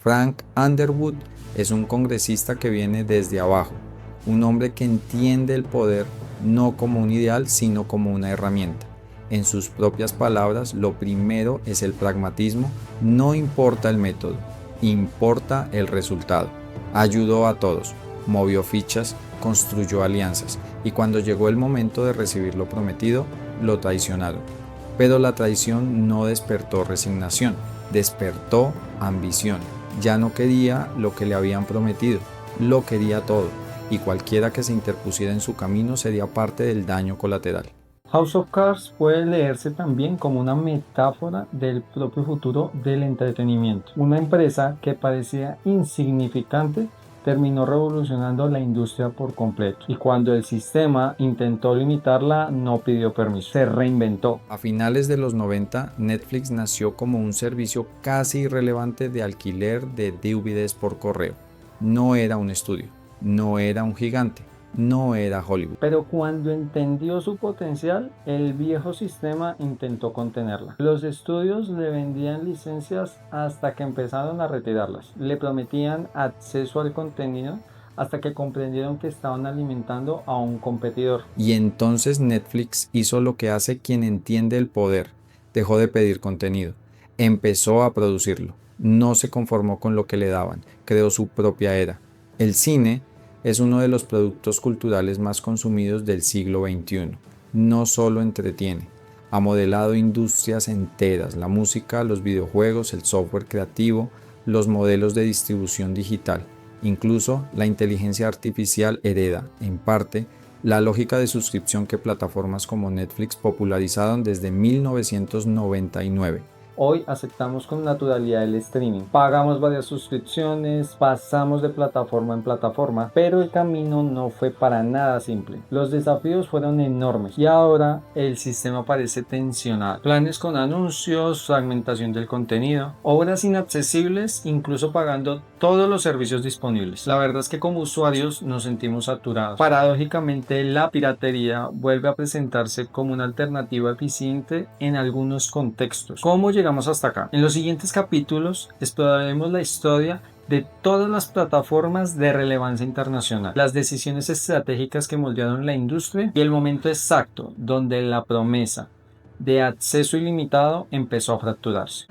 Frank Underwood es un congresista que viene desde abajo, un hombre que entiende el poder no como un ideal, sino como una herramienta. En sus propias palabras, lo primero es el pragmatismo, no importa el método, importa el resultado. Ayudó a todos, movió fichas, construyó alianzas y cuando llegó el momento de recibir lo prometido, lo traicionaron. Pero la traición no despertó resignación, despertó ambición. Ya no quería lo que le habían prometido, lo quería todo, y cualquiera que se interpusiera en su camino sería parte del daño colateral. House of Cards puede leerse también como una metáfora del propio futuro del entretenimiento. Una empresa que parecía insignificante terminó revolucionando la industria por completo. Y cuando el sistema intentó limitarla, no pidió permiso, se reinventó. A finales de los 90, Netflix nació como un servicio casi irrelevante de alquiler de DVDs por correo. No era un estudio, no era un gigante, no era Hollywood. Pero cuando entendió su potencial, el viejo sistema intentó contenerla. Los estudios le vendían licencias hasta que empezaron a retirarlas. Le prometían acceso al contenido hasta que comprendieron que estaban alimentando a un competidor. Y entonces Netflix hizo lo que hace quien entiende el poder. Dejó de pedir contenido. Empezó a producirlo. No se conformó con lo que le daban. Creó su propia era. El cine es uno de los productos culturales más consumidos del siglo XXI. No solo entretiene, ha modelado industrias enteras, la música, los videojuegos, el software creativo, los modelos de distribución digital. Incluso la inteligencia artificial hereda, en parte, la lógica de suscripción que plataformas como Netflix popularizaron desde 1999. Hoy aceptamos con naturalidad el streaming. Pagamos varias suscripciones, pasamos de plataforma en plataforma, pero el camino no fue para nada simple. Los desafíos fueron enormes y ahora el sistema parece tensionado. Planes con anuncios, fragmentación del contenido, obras inaccesibles, incluso pagando todos los servicios disponibles. La verdad es que como usuarios nos sentimos saturados. Paradójicamente, la piratería vuelve a presentarse como una alternativa eficiente en algunos contextos. ¿Cómo llegamos hasta acá? En los siguientes capítulos exploraremos la historia de todas las plataformas de relevancia internacional, las decisiones estratégicas que moldearon la industria y el momento exacto donde la promesa de acceso ilimitado empezó a fracturarse.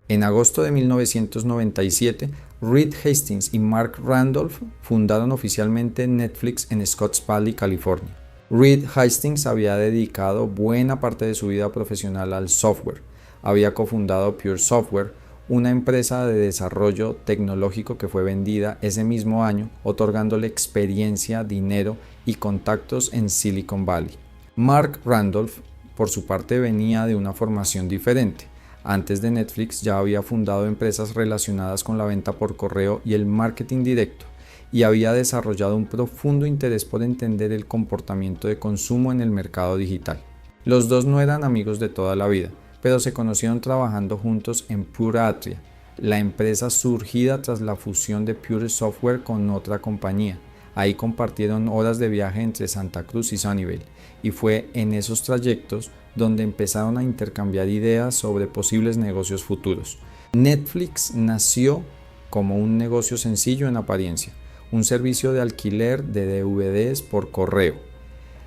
En agosto de 1997, Reed Hastings y Mark Randolph fundaron oficialmente Netflix en Scotts Valley, California. Reed Hastings había dedicado buena parte de su vida profesional al software. Había cofundado Pure Software, una empresa de desarrollo tecnológico que fue vendida ese mismo año, otorgándole experiencia, dinero y contactos en Silicon Valley. Mark Randolph, por su parte, venía de una formación diferente. Antes de Netflix ya había fundado empresas relacionadas con la venta por correo y el marketing directo, y había desarrollado un profundo interés por entender el comportamiento de consumo en el mercado digital. Los dos no eran amigos de toda la vida, pero se conocieron trabajando juntos en Pure Atria, la empresa surgida tras la fusión de Pure Software con otra compañía. Ahí compartieron horas de viaje entre Santa Cruz y Sunnyvale, y fue en esos trayectos donde empezaron a intercambiar ideas sobre posibles negocios futuros. Netflix nació como un negocio sencillo en apariencia, un servicio de alquiler de DVDs por correo.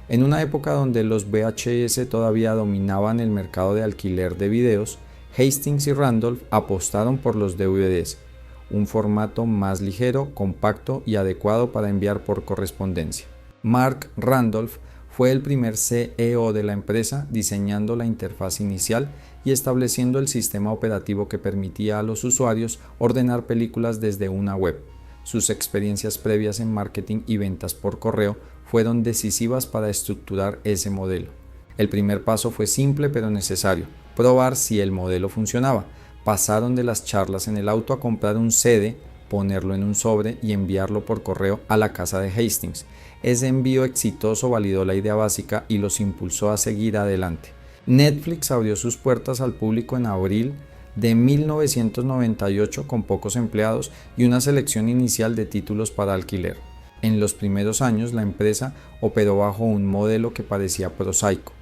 En una época donde los VHS todavía dominaban el mercado de alquiler de videos, Hastings y Randolph apostaron por los DVDs, un formato más ligero, compacto y adecuado para enviar por correspondencia. Mark Randolph fue el primer CEO de la empresa, diseñando la interfaz inicial y estableciendo el sistema operativo que permitía a los usuarios ordenar películas desde una web. Sus experiencias previas en marketing y ventas por correo fueron decisivas para estructurar ese modelo. El primer paso fue simple pero necesario: probar si el modelo funcionaba. Pasaron de las charlas en el auto a comprar un CD, ponerlo en un sobre y enviarlo por correo a la casa de Hastings. Ese envío exitoso validó la idea básica y los impulsó a seguir adelante. Netflix abrió sus puertas al público en abril de 1998 con pocos empleados y una selección inicial de títulos para alquiler. En los primeros años la empresa operó bajo un modelo que parecía prosaico: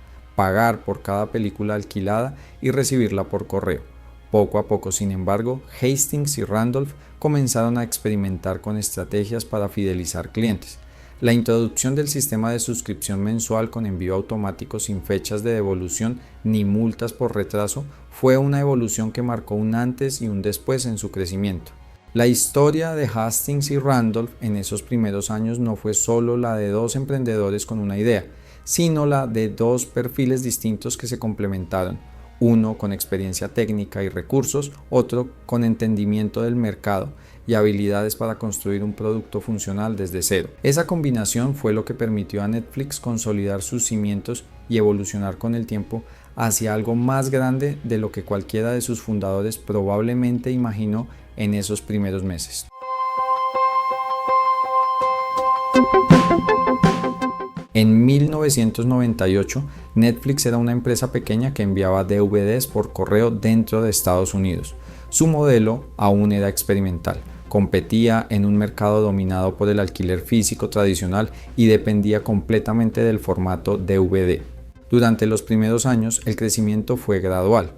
pagar por cada película alquilada y recibirla por correo. Poco a poco, sin embargo, Hastings y Randolph comenzaron a experimentar con estrategias para fidelizar clientes. La introducción del sistema de suscripción mensual con envío automático sin fechas de devolución ni multas por retraso fue una evolución que marcó un antes y un después en su crecimiento. La historia de Hastings y Randolph en esos primeros años no fue solo la de dos emprendedores con una idea, sino la de dos perfiles distintos que se complementaron. Uno con experiencia técnica y recursos, otro con entendimiento del mercado y habilidades para construir un producto funcional desde cero. Esa combinación fue lo que permitió a Netflix consolidar sus cimientos y evolucionar con el tiempo hacia algo más grande de lo que cualquiera de sus fundadores probablemente imaginó en esos primeros meses. En 1998, Netflix era una empresa pequeña que enviaba DVDs por correo dentro de Estados Unidos. Su modelo aún era experimental, competía en un mercado dominado por el alquiler físico tradicional y dependía completamente del formato DVD. Durante los primeros años, el crecimiento fue gradual.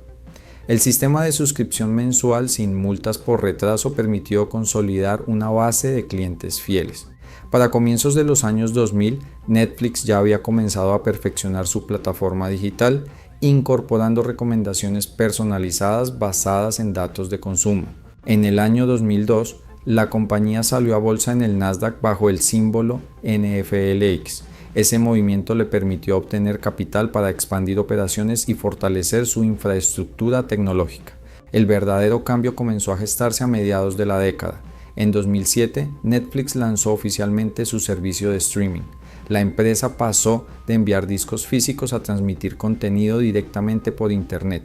El sistema de suscripción mensual sin multas por retraso permitió consolidar una base de clientes fieles. Para comienzos de los años 2000, Netflix ya había comenzado a perfeccionar su plataforma digital, incorporando recomendaciones personalizadas basadas en datos de consumo. En el año 2002, la compañía salió a bolsa en el Nasdaq bajo el símbolo NFLX. Ese movimiento le permitió obtener capital para expandir operaciones y fortalecer su infraestructura tecnológica. El verdadero cambio comenzó a gestarse a mediados de la década. En 2007, Netflix lanzó oficialmente su servicio de streaming. La empresa pasó de enviar discos físicos a transmitir contenido directamente por Internet.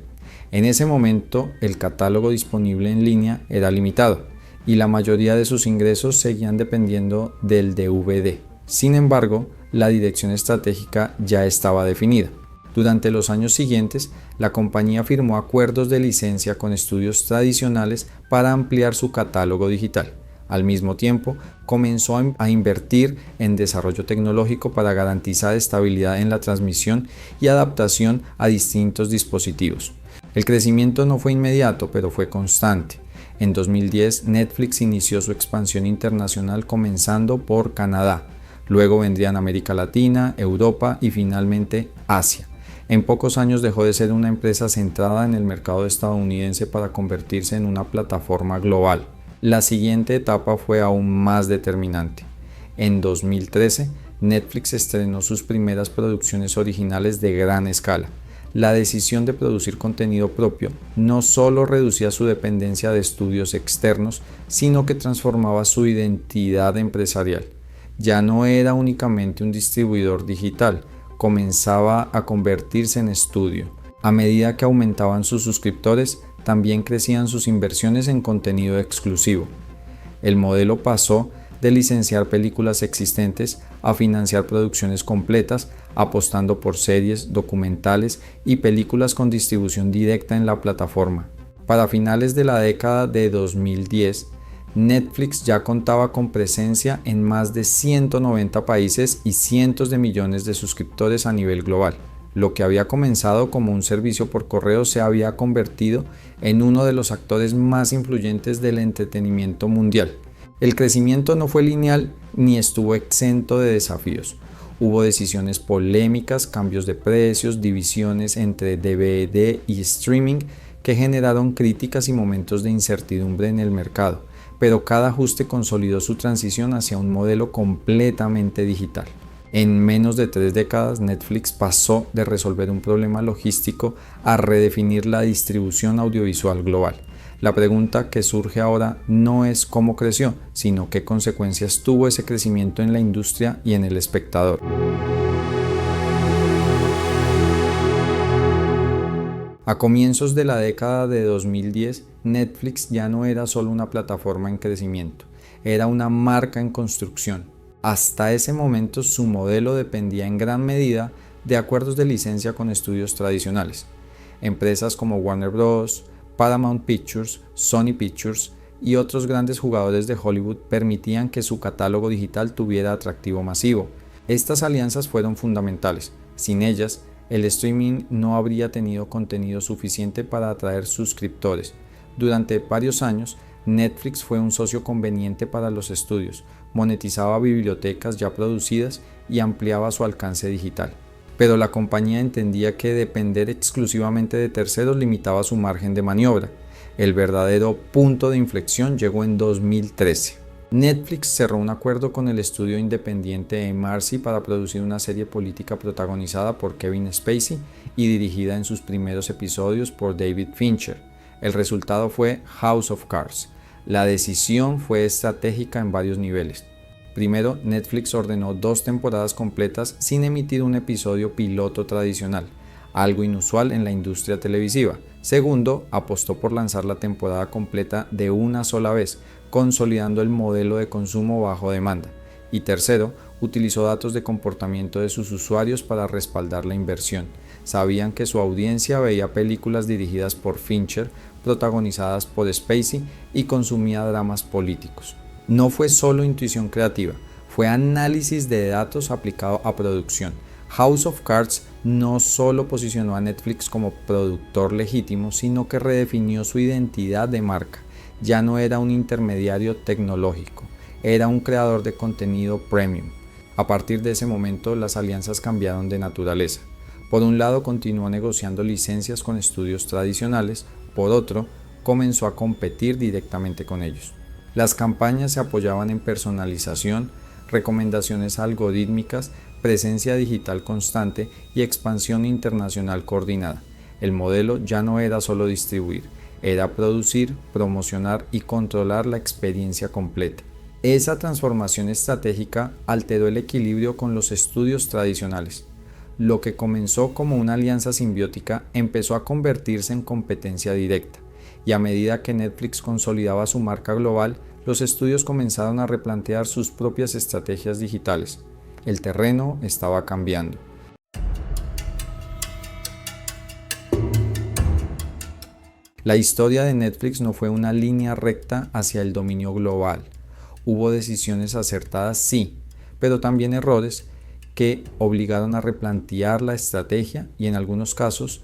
En ese momento, el catálogo disponible en línea era limitado y la mayoría de sus ingresos seguían dependiendo del DVD. Sin embargo, la dirección estratégica ya estaba definida. Durante los años siguientes, la compañía firmó acuerdos de licencia con estudios tradicionales para ampliar su catálogo digital. Al mismo tiempo, comenzó a invertir en desarrollo tecnológico para garantizar estabilidad en la transmisión y adaptación a distintos dispositivos. El crecimiento no fue inmediato, pero fue constante. En 2010, Netflix inició su expansión internacional comenzando por Canadá. Luego vendrían América Latina, Europa y finalmente Asia. En pocos años dejó de ser una empresa centrada en el mercado estadounidense para convertirse en una plataforma global. La siguiente etapa fue aún más determinante. En 2013, Netflix estrenó sus primeras producciones originales de gran escala. La decisión de producir contenido propio no solo reducía su dependencia de estudios externos, sino que transformaba su identidad empresarial. Ya no era únicamente un distribuidor digital, comenzaba a convertirse en estudio. A medida que aumentaban sus suscriptores, también crecían sus inversiones en contenido exclusivo. El modelo pasó de licenciar películas existentes a financiar producciones completas, apostando por series, documentales y películas con distribución directa en la plataforma. Para finales de la década de 2010, Netflix ya contaba con presencia en más de 190 países y cientos de millones de suscriptores a nivel global. Lo que había comenzado como un servicio por correo se había convertido en uno de los actores más influyentes del entretenimiento mundial. El crecimiento no fue lineal ni estuvo exento de desafíos. Hubo decisiones polémicas, cambios de precios, divisiones entre DVD y streaming que generaron críticas y momentos de incertidumbre en el mercado, pero cada ajuste consolidó su transición hacia un modelo completamente digital. En menos de 3 décadas, Netflix pasó de resolver un problema logístico a redefinir la distribución audiovisual global. La pregunta que surge ahora no es cómo creció, sino qué consecuencias tuvo ese crecimiento en la industria y en el espectador. A comienzos de la década de 2010, Netflix ya no era solo una plataforma en crecimiento, era una marca en construcción. Hasta ese momento su modelo dependía en gran medida de acuerdos de licencia con estudios tradicionales. Empresas como Warner Bros., Paramount Pictures, Sony Pictures y otros grandes jugadores de Hollywood permitían que su catálogo digital tuviera atractivo masivo. Estas alianzas fueron fundamentales. Sin ellas, el streaming no habría tenido contenido suficiente para atraer suscriptores. Durante varios años, Netflix fue un socio conveniente para los estudios, monetizaba bibliotecas ya producidas y ampliaba su alcance digital. Pero la compañía entendía que depender exclusivamente de terceros limitaba su margen de maniobra. El verdadero punto de inflexión llegó en 2013. Netflix cerró un acuerdo con el estudio independiente MRC para producir una serie política protagonizada por Kevin Spacey y dirigida en sus primeros episodios por David Fincher. El resultado fue House of Cards. La decisión fue estratégica en varios niveles. Primero, Netflix ordenó 2 temporadas completas sin emitir un episodio piloto tradicional, algo inusual en la industria televisiva. Segundo, apostó por lanzar la temporada completa de una sola vez, consolidando el modelo de consumo bajo demanda. Y tercero, utilizó datos de comportamiento de sus usuarios para respaldar la inversión. Sabían que su audiencia veía películas dirigidas por Fincher, protagonizadas por Spacey y consumía dramas políticos. No fue solo intuición creativa, fue análisis de datos aplicado a producción. House of Cards no solo posicionó a Netflix como productor legítimo, sino que redefinió su identidad de marca. Ya no era un intermediario tecnológico, era un creador de contenido premium. A partir de ese momento, las alianzas cambiaron de naturaleza. Por un lado, continuó negociando licencias con estudios tradicionales, por otro, comenzó a competir directamente con ellos. Las campañas se apoyaban en personalización, recomendaciones algorítmicas, presencia digital constante y expansión internacional coordinada. El modelo ya no era solo distribuir, era producir, promocionar y controlar la experiencia completa. Esa transformación estratégica alteró el equilibrio con los estudios tradicionales. Lo que comenzó como una alianza simbiótica empezó a convertirse en competencia directa, y a medida que Netflix consolidaba su marca global, los estudios comenzaron a replantear sus propias estrategias digitales. El terreno estaba cambiando. La historia de Netflix no fue una línea recta hacia el dominio global. Hubo decisiones acertadas, sí, pero también errores que obligaron a replantear la estrategia y en algunos casos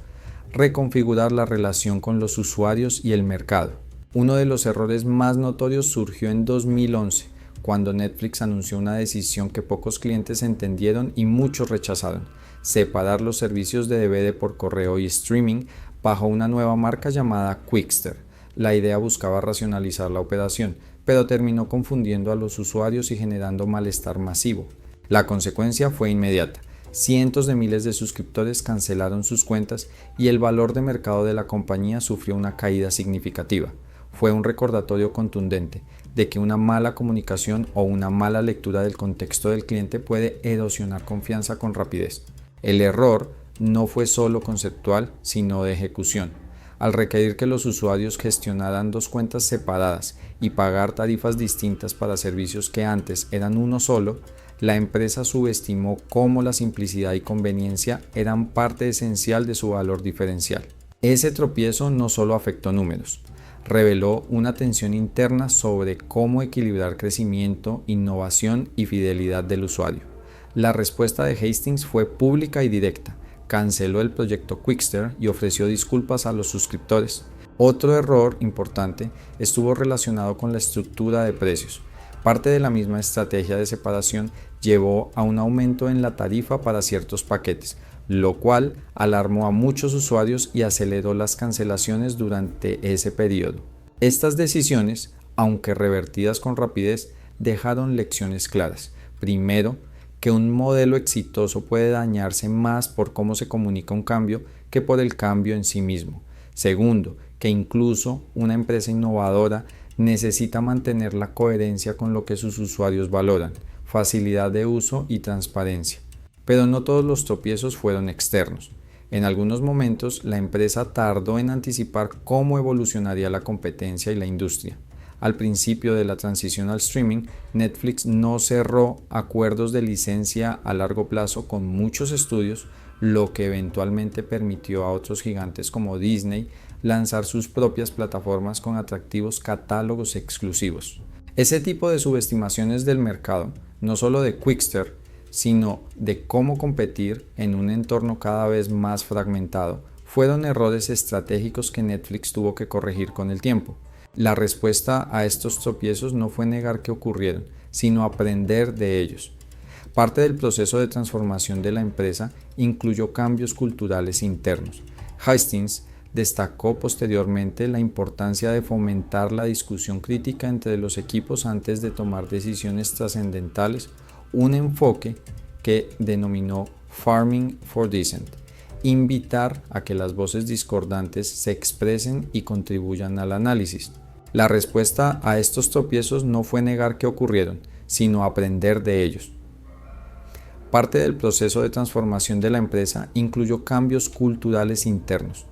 reconfigurar la relación con los usuarios y el mercado. Uno de los errores más notorios surgió en 2011, cuando Netflix anunció una decisión que pocos clientes entendieron y muchos rechazaron: separar los servicios de DVD por correo y streaming bajo una nueva marca llamada Qwikster. La idea buscaba racionalizar la operación, pero terminó confundiendo a los usuarios y generando malestar masivo. La consecuencia fue inmediata. Cientos de miles de suscriptores cancelaron sus cuentas y el valor de mercado de la compañía sufrió una caída significativa. Fue un recordatorio contundente de que una mala comunicación o una mala lectura del contexto del cliente puede erosionar confianza con rapidez. El error no fue solo conceptual, sino de ejecución. Al requerir que los usuarios gestionaran 2 cuentas separadas y pagar tarifas distintas para servicios que antes eran uno solo, la empresa subestimó cómo la simplicidad y conveniencia eran parte esencial de su valor diferencial. Ese tropiezo no solo afectó números, reveló una tensión interna sobre cómo equilibrar crecimiento, innovación y fidelidad del usuario. La respuesta de Hastings fue pública y directa. Canceló el proyecto Qwikster y ofreció disculpas a los suscriptores. Otro error importante estuvo relacionado con la estructura de precios. Parte de la misma estrategia de separación llevó a un aumento en la tarifa para ciertos paquetes, lo cual alarmó a muchos usuarios y aceleró las cancelaciones durante ese periodo. Estas decisiones, aunque revertidas con rapidez, dejaron lecciones claras. Primero, que un modelo exitoso puede dañarse más por cómo se comunica un cambio que por el cambio en sí mismo. Segundo, que incluso una empresa innovadora necesita mantener la coherencia con lo que sus usuarios valoran, facilidad de uso y transparencia. Pero no todos los tropiezos fueron externos. En algunos momentos, la empresa tardó en anticipar cómo evolucionaría la competencia y la industria. Al principio de la transición al streaming, Netflix no cerró acuerdos de licencia a largo plazo con muchos estudios, lo que eventualmente permitió a otros gigantes como Disney lanzar sus propias plataformas con atractivos catálogos exclusivos. Ese tipo de subestimaciones del mercado, no solo de Qwikster, sino de cómo competir en un entorno cada vez más fragmentado, fueron errores estratégicos que Netflix tuvo que corregir con el tiempo. La respuesta a estos tropiezos no fue negar que ocurrieron, sino aprender de ellos. Parte del proceso de transformación de la empresa incluyó cambios culturales internos. Hastings destacó posteriormente la importancia de fomentar la discusión crítica entre los equipos antes de tomar decisiones trascendentales, un enfoque que denominó Farming for Dissent, invitar a que las voces discordantes se expresen y contribuyan al análisis. La respuesta a estos tropiezos no fue negar que ocurrieron, sino aprender de ellos. Parte del proceso de transformación de la empresa incluyó cambios culturales internos.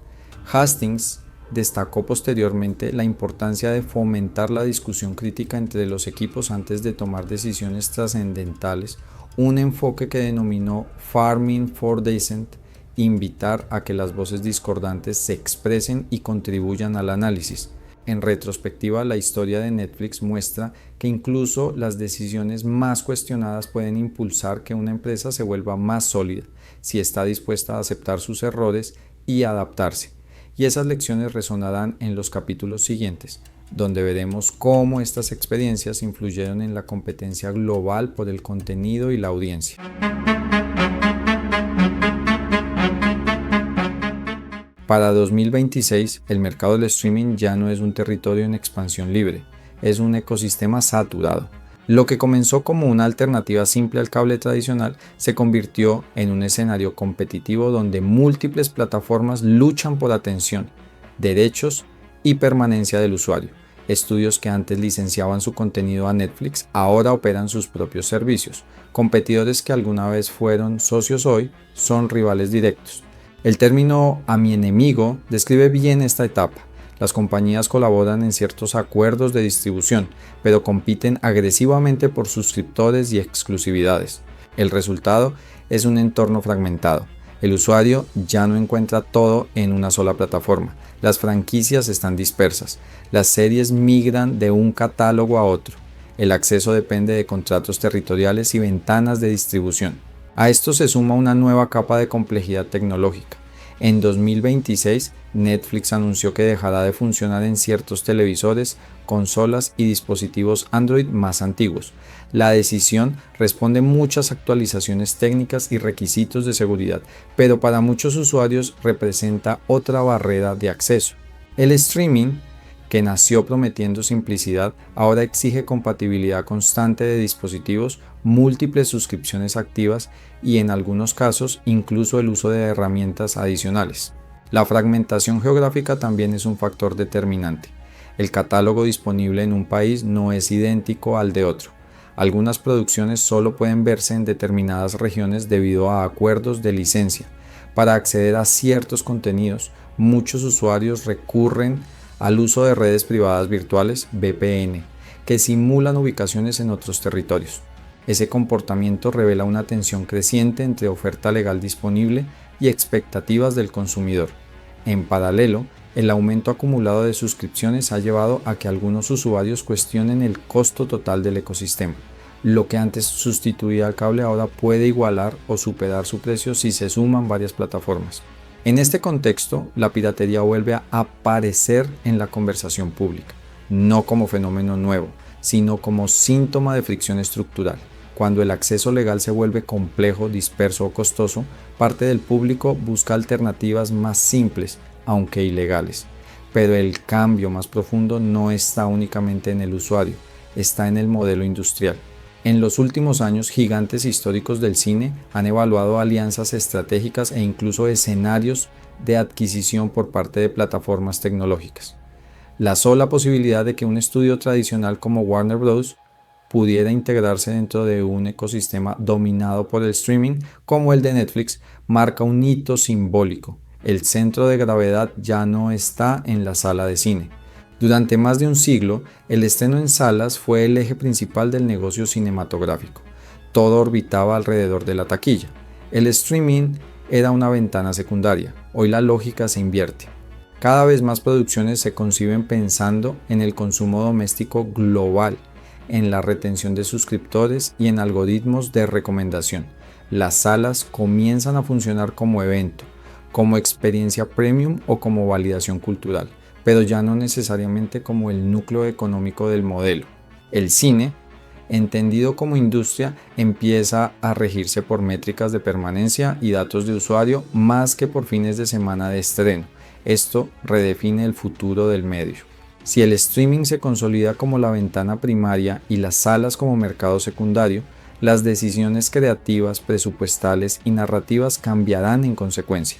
Hastings destacó posteriormente la importancia de fomentar la discusión crítica entre los equipos antes de tomar decisiones trascendentales, un enfoque que denominó Farming for Dissent, invitar a que las voces discordantes se expresen y contribuyan al análisis. En retrospectiva, la historia de Netflix muestra que incluso las decisiones más cuestionadas pueden impulsar que una empresa se vuelva más sólida si está dispuesta a aceptar sus errores y adaptarse. Y esas lecciones resonarán en los capítulos siguientes, donde veremos cómo estas experiencias influyeron en la competencia global por el contenido y la audiencia. Para 2026, el mercado del streaming ya no es un territorio en expansión libre, es un ecosistema saturado. Lo que comenzó como una alternativa simple al cable tradicional se convirtió en un escenario competitivo donde múltiples plataformas luchan por atención, derechos y permanencia del usuario. Estudios que antes licenciaban su contenido a Netflix ahora operan sus propios servicios. Competidores que alguna vez fueron socios hoy son rivales directos. El término "a mi enemigo" describe bien esta etapa. Las compañías colaboran en ciertos acuerdos de distribución, pero compiten agresivamente por suscriptores y exclusividades. El resultado es un entorno fragmentado. El usuario ya no encuentra todo en una sola plataforma. Las franquicias están dispersas. Las series migran de un catálogo a otro. El acceso depende de contratos territoriales y ventanas de distribución. A esto se suma una nueva capa de complejidad tecnológica. En 2026, Netflix anunció que dejará de funcionar en ciertos televisores, consolas y dispositivos Android más antiguos. La decisión responde a muchas actualizaciones técnicas y requisitos de seguridad, pero para muchos usuarios representa otra barrera de acceso. El streaming, que nació prometiendo simplicidad, ahora exige compatibilidad constante de dispositivos, múltiples suscripciones activas y en algunos casos incluso el uso de herramientas adicionales. La fragmentación geográfica también es un factor determinante. El catálogo disponible en un país no es idéntico al de otro. Algunas producciones solo pueden verse en determinadas regiones debido a acuerdos de licencia. Para acceder a ciertos contenidos, muchos usuarios recurren al uso de redes privadas virtuales, VPN, que simulan ubicaciones en otros territorios. Ese comportamiento revela una tensión creciente entre oferta legal disponible y expectativas del consumidor. En paralelo, el aumento acumulado de suscripciones ha llevado a que algunos usuarios cuestionen el costo total del ecosistema. Lo que antes sustituía al cable ahora puede igualar o superar su precio si se suman varias plataformas. En este contexto, la piratería vuelve a aparecer en la conversación pública, no como fenómeno nuevo, sino como síntoma de fricción estructural. Cuando el acceso legal se vuelve complejo, disperso o costoso, parte del público busca alternativas más simples, aunque ilegales. Pero el cambio más profundo no está únicamente en el usuario, está en el modelo industrial. En los últimos años, gigantes históricos del cine han evaluado alianzas estratégicas e incluso escenarios de adquisición por parte de plataformas tecnológicas. La sola posibilidad de que un estudio tradicional como Warner Bros. Pudiera integrarse dentro de un ecosistema dominado por el streaming como el de Netflix marca un hito simbólico. El centro de gravedad ya no está en la sala de cine. Durante más de un siglo, el estreno en salas fue el eje principal del negocio cinematográfico. Todo orbitaba alrededor de la taquilla. El streaming era una ventana secundaria. Hoy la lógica se invierte. Cada vez más producciones se conciben pensando en el consumo doméstico global, en la retención de suscriptores y en algoritmos de recomendación. Las salas comienzan a funcionar como evento, como experiencia premium o como validación cultural, pero ya no necesariamente como el núcleo económico del modelo. El cine, entendido como industria, empieza a regirse por métricas de permanencia y datos de usuario más que por fines de semana de estreno. Esto redefine el futuro del medio. Si el streaming se consolida como la ventana primaria y las salas como mercado secundario, las decisiones creativas, presupuestales y narrativas cambiarán en consecuencia.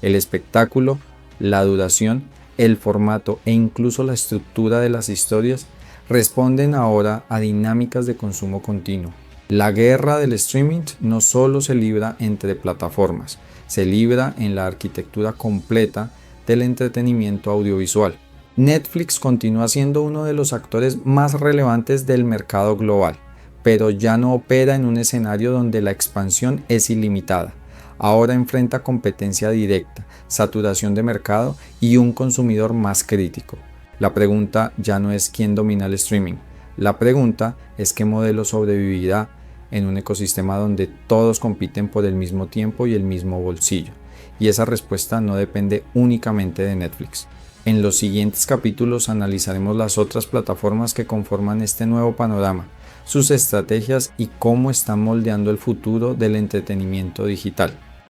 El espectáculo, la duración, el formato e incluso la estructura de las historias responden ahora a dinámicas de consumo continuo. La guerra del streaming no solo se libra entre plataformas, se libra en la arquitectura completa del entretenimiento audiovisual. Netflix continúa siendo uno de los actores más relevantes del mercado global, pero ya no opera en un escenario donde la expansión es ilimitada. Ahora enfrenta competencia directa, saturación de mercado y un consumidor más crítico. La pregunta ya no es quién domina el streaming, la pregunta es qué modelo sobrevivirá en un ecosistema donde todos compiten por el mismo tiempo y el mismo bolsillo. Y esa respuesta no depende únicamente de Netflix. En los siguientes capítulos analizaremos las otras plataformas que conforman este nuevo panorama, sus estrategias y cómo están moldeando el futuro del entretenimiento digital.